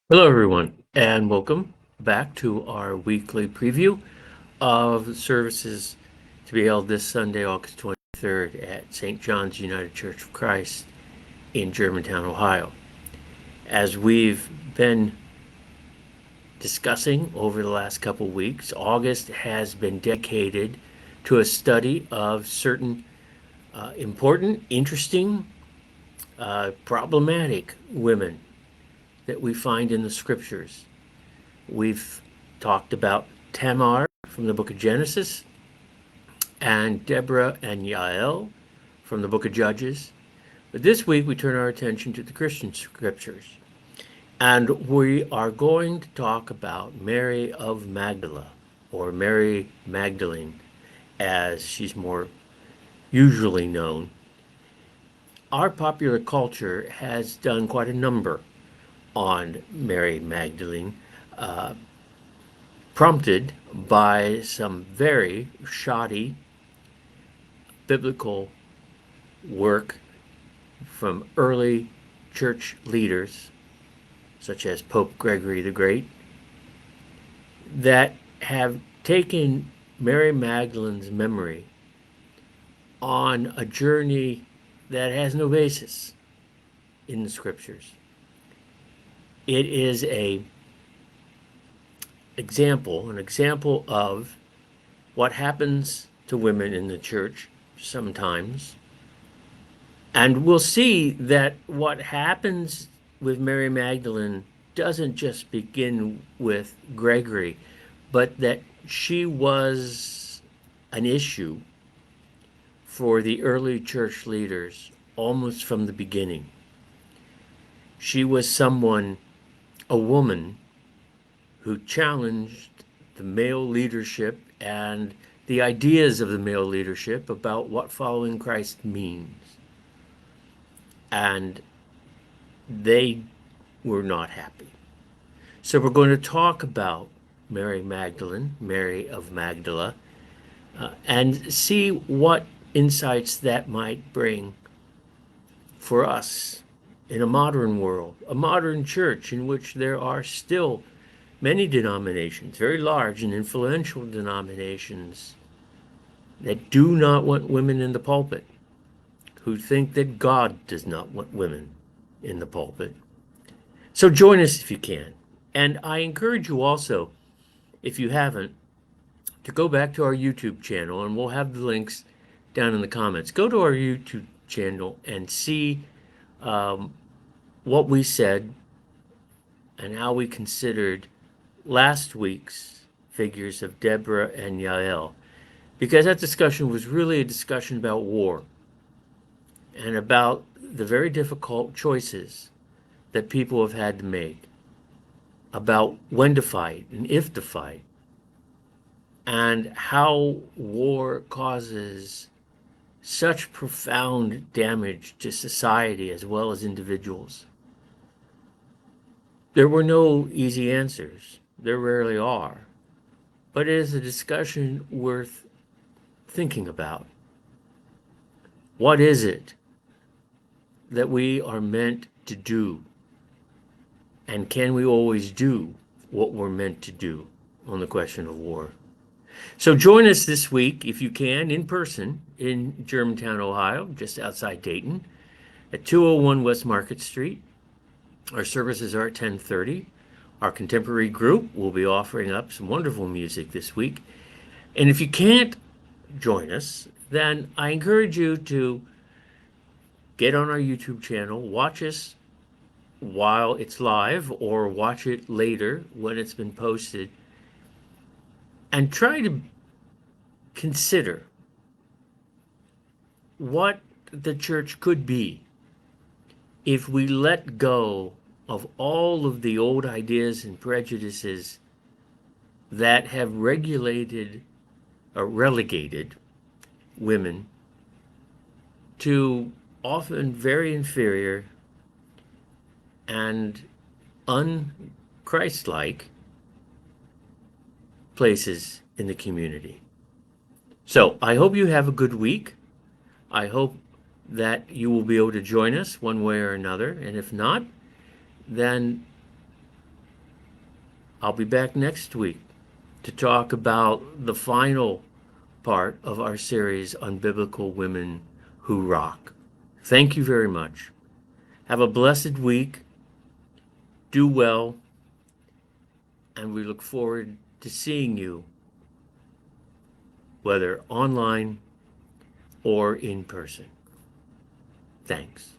Hello, everyone, and welcome back to our weekly preview of services to be held this Sunday, August 23rd at St. John's United Church of Christ in Germantown, Ohio. As we've been discussing over the last couple weeks, August has been dedicated to a study of certain important, interesting, problematic women that we find in the scriptures. We've talked about Tamar from the book of Genesis and Deborah and Yael from the book of Judges. But this week we turn our attention to the Christian scriptures. And we are going to talk about Mary of Magdala, or Mary Magdalene, as she's more usually known. Our popular culture has done quite a number on Mary Magdalene, prompted by some very shoddy biblical work from early church leaders, such as Pope Gregory the Great, that have taken Mary Magdalene's memory on a journey that has no basis in the scriptures. It is an example of what happens to women in the church sometimes. And we'll see that what happens with Mary Magdalene doesn't just begin with Gregory, but that she was an issue for the early church leaders almost from the beginning. She was someone, a woman, who challenged the male leadership and the ideas of the male leadership about what following Christ means. And they were not happy. So we're going to talk about Mary Magdalene, Mary of Magdala, and see what insights that might bring for us in a modern world, a modern church in which there are still many denominations, very large and influential denominations, that do not want women in the pulpit, who think that God does not want women in the pulpit. So join us if you can. And I encourage you also, if you haven't, to go back to our YouTube channel, and we'll have the links down in the comments. Go to our YouTube channel and see what we said and how we considered last week's figures of Deborah and Yael, because that discussion was really a discussion about war and about the very difficult choices that people have had to make about when to fight and if to fight, and how war causes such profound damage to society as well as individuals. There were no easy answers. There rarely are. But it is a discussion worth thinking about. What is it that we are meant to do? And can we always do what we're meant to do on the question of war? So join us this week, if you can, in person in Germantown, Ohio, just outside Dayton, at 201 West Market Street. Our services are at 10:30. Our contemporary group will be offering up some wonderful music this week. And if you can't join us, then I encourage you to get on our YouTube channel, watch us while it's live, or watch it later when it's been posted, and try to consider what the church could be if we let go of all of the old ideas and prejudices that have regulated or relegated women to often very inferior and un-Christ-like places in the community. So I hope you have a good week. I hope that you will be able to join us one way or another. And if not, then I'll be back next week to talk about the final part of our series on biblical women who rock. Thank you very much. Have a blessed week. Do well. And we look forward to seeing you, whether online or in person. Thanks.